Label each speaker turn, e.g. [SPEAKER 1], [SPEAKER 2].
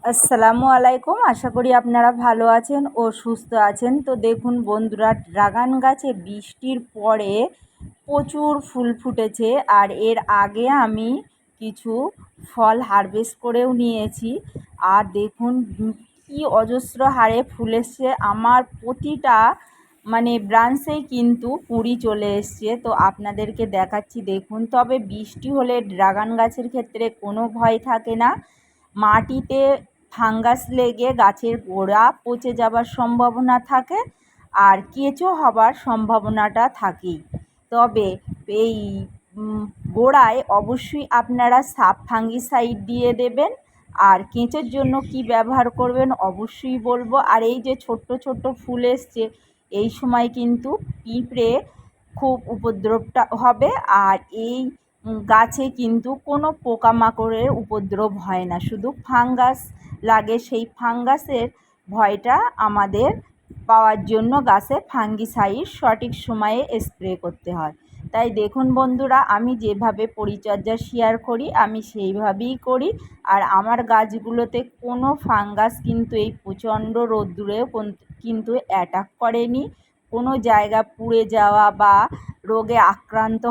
[SPEAKER 1] আসসালামু আলাইকুম। আশা করি আপনারা ভালো আছেন ও সুস্থ আছেন। তো দেখুন বন্ধুরা, ড্রাগন গাছে বৃষ্টির পরে প্রচুর ফুল ফুটেছে। আর এর আগে আমি কিছু ফল হারভেস্ট করেও নিয়েছি। আর দেখুন কি অজস্র হারে ফুল এসছে। আমার প্রতিটা ব্রাঞ্চেই কিন্তু কুঁড়ি চলে এসছে। তো আপনাদেরকে দেখাচ্ছি দেখুন। তবে বৃষ্টি হলে ড্রাগন গাছের ক্ষেত্রে কোনো ভয় থাকে না। মাটিতে ফাঙ্গাস লেগে গাছের গোড়া পচে যাবার সম্ভাবনা থাকে, আর কেঁচো হবার সম্ভাবনাটা থাকেই। তবে এই গোড়ায় অবশ্যই আপনারা সাব ফাঙ্গিসাইড দিয়ে দেবেন। আর কেঁচোর জন্য কি ব্যবহার করবেন অবশ্যই বলবো। আর এই যে ছোট্ট ছোট্ট ফুল এসছে, এই সময় কিন্তু পিঁপড়ে খুব উপদ্রবটা হবে। আর এই গাছে কিন্তু কোনো পোকামাকড়ের উপদ্রব হয় না, শুধু ফাঙ্গাস লাগে। সেই ফাঙ্গাসের ভয়টা আমাদের পাওয়ার জন্য গাছে ফাঙ্গিসাইড সঠিক সময়ে স্প্রে করতে হয়। তাই দেখুন বন্ধুরা, আমি যেভাবে পরিচর্যা শেয়ার করি আমি সেইভাবেই করি। আর আমার গাছগুলোতে কোনো ফাঙ্গাস কিন্তু এই প্রচণ্ড রোদ্দুরেও কিন্তু অ্যাটাক করেনি। কোনো জায়গা পুড়ে যাওয়া বা রোগে আক্রান্ত